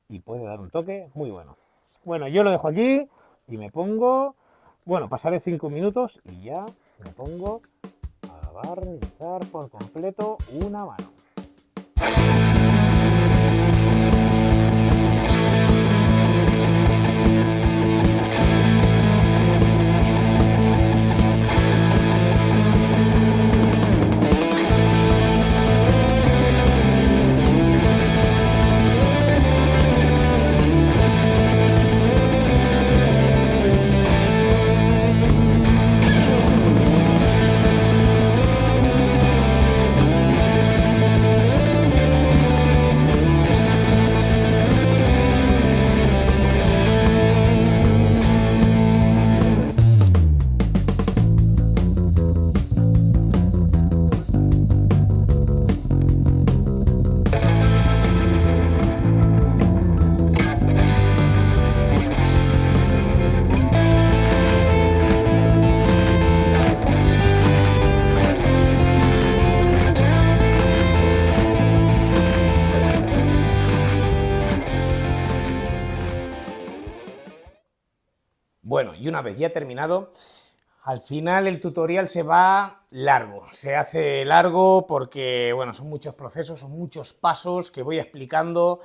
y puede dar un toque muy bueno. Bueno, yo lo dejo aquí y me pongo, bueno, pasaré 5 minutos y ya me pongo a barnizar por completo una mano. y una vez ya terminado, al final el tutorial se va largo, se hace largo porque, bueno, son muchos procesos, son muchos pasos que voy explicando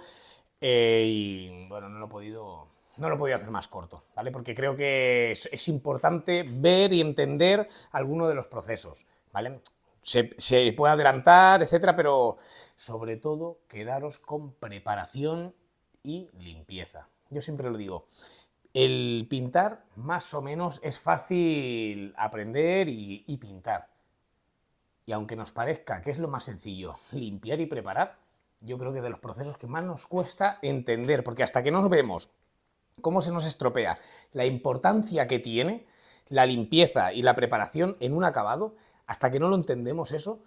y, bueno, no lo he podido hacer más corto, ¿vale? Porque creo que es importante ver y entender alguno de los procesos, ¿vale? Se puede adelantar, etcétera, pero sobre todo quedaros con preparación y limpieza. Yo siempre lo digo, el pintar más o menos es fácil aprender y pintar. Y aunque nos parezca que es lo más sencillo, limpiar y preparar, yo creo que de los procesos que más nos cuesta entender, porque hasta que nos vemos cómo se nos estropea, la importancia que tiene la limpieza y la preparación en un acabado, hasta que no lo entendemos eso,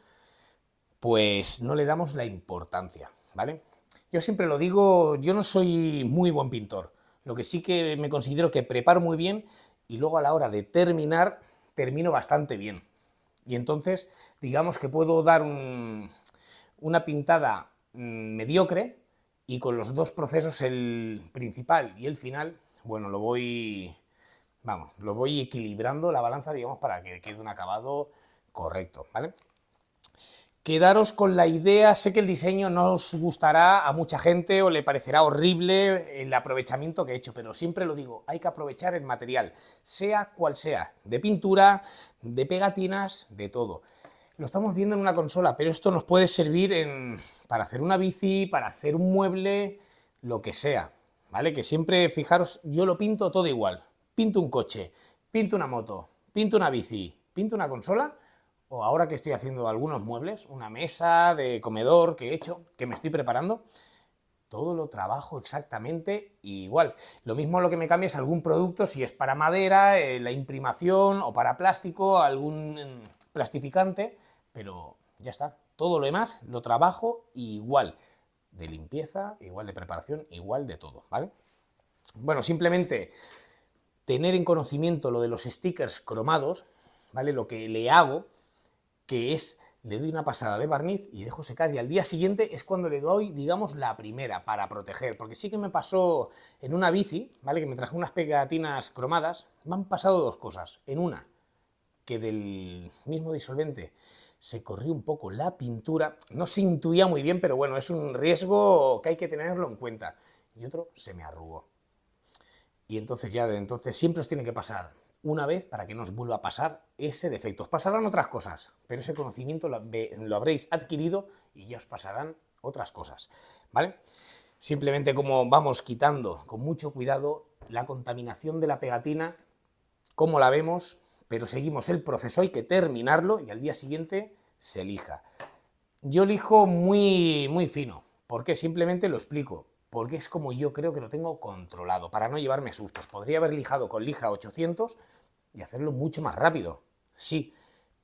pues no le damos la importancia, ¿vale? Yo siempre lo digo, yo no soy muy buen pintor, lo que sí que me considero que preparo muy bien y luego a la hora de terminar, termino bastante bien. Y entonces, digamos que puedo dar una pintada mediocre y con los dos procesos, el principal y el final, bueno, lo voy equilibrando la balanza, digamos, para que quede un acabado correcto, ¿vale? Quedaros con la idea, sé que el diseño no os gustará a mucha gente o le parecerá horrible el aprovechamiento que he hecho, pero siempre lo digo, hay que aprovechar el material, sea cual sea, de pintura, de pegatinas, de todo. Lo estamos viendo en una consola, pero esto nos puede servir para hacer una bici, para hacer un mueble, lo que sea, ¿vale? Que siempre, fijaros, yo lo pinto todo igual. Pinto un coche, pinto una moto, pinto una bici, pinto una consola, o ahora que estoy haciendo algunos muebles, una mesa de comedor que he hecho, que me estoy preparando, todo lo trabajo exactamente igual. Lo mismo lo que me cambia es algún producto, si es para madera, la imprimación, o para plástico, algún plastificante, pero ya está. Todo lo demás lo trabajo igual, de limpieza, igual de preparación, igual de todo, ¿vale? Bueno, simplemente tener en conocimiento lo de los stickers cromados, ¿vale? Lo que le hago, que es, le doy una pasada de barniz y dejo secar, y al día siguiente es cuando le doy, digamos, la primera para proteger, porque sí que me pasó en una bici, ¿vale? Que me traje unas pegatinas cromadas, me han pasado dos cosas. En una, que del mismo disolvente se corrió un poco la pintura, no se intuía muy bien, pero bueno, es un riesgo que hay que tenerlo en cuenta. Y otro, se me arrugó. Y entonces ya de entonces siempre os tiene que pasar una vez para que no os vuelva a pasar ese defecto. Os pasarán otras cosas, pero ese conocimiento lo habréis adquirido y ya os pasarán otras cosas, ¿vale? Simplemente como vamos quitando con mucho cuidado la contaminación de la pegatina, como la vemos, pero seguimos el proceso, hay que terminarlo y al día siguiente se lija. Yo lijo muy, muy fino, porque simplemente lo explico, porque es como yo creo que lo tengo controlado, para no llevarme sustos. Podría haber lijado con lija 800 y hacerlo mucho más rápido, sí,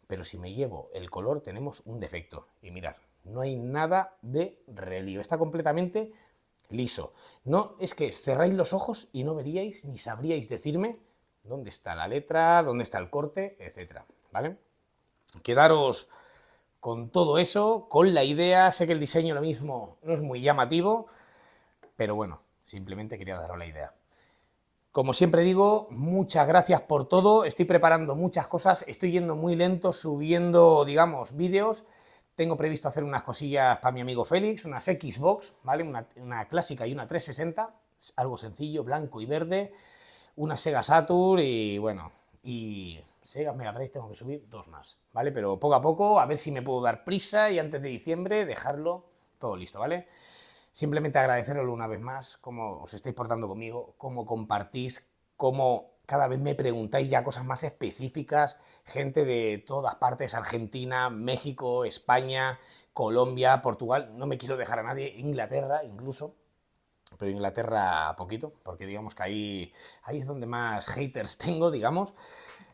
pero si me llevo el color tenemos un defecto. Y mirad, no hay nada de relieve, está completamente liso. No, es que cerráis los ojos y no veríais ni sabríais decirme dónde está la letra, dónde está el corte, etcétera, ¿vale? Quedaros con todo eso, con la idea, sé que el diseño lo mismo no es muy llamativo, pero bueno, simplemente quería daros la idea. Como siempre digo, muchas gracias por todo, estoy preparando muchas cosas, estoy yendo muy lento, subiendo, digamos, vídeos, tengo previsto hacer unas cosillas para mi amigo Félix, unas Xbox, ¿vale? Una clásica y una 360, algo sencillo, blanco y verde, una Sega Saturn y bueno, y Sega Mega Drive tengo que subir dos más, ¿vale? Pero poco a poco, a ver si me puedo dar prisa y antes de diciembre dejarlo todo listo, ¿vale? Simplemente agradeceroslo una vez más, cómo os estáis portando conmigo, cómo compartís, cómo cada vez me preguntáis ya cosas más específicas, gente de todas partes, Argentina, México, España, Colombia, Portugal, no me quiero dejar a nadie, Inglaterra incluso, pero Inglaterra poquito, porque digamos que ahí es donde más haters tengo, digamos,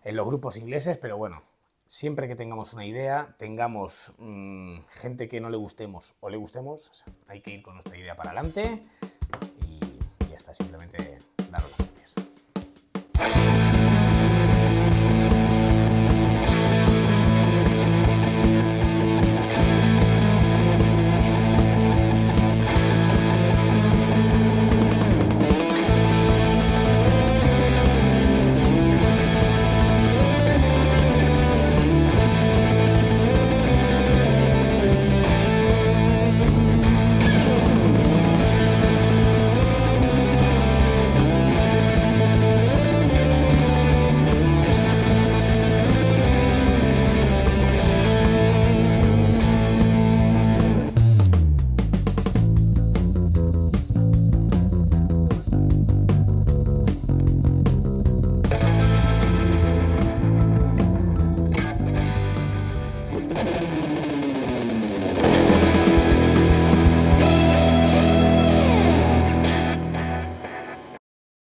en los grupos ingleses, pero bueno, siempre que tengamos una idea, tengamos gente que no le gustemos o le gustemos, hay que ir con nuestra idea para adelante y ya está, simplemente darlo.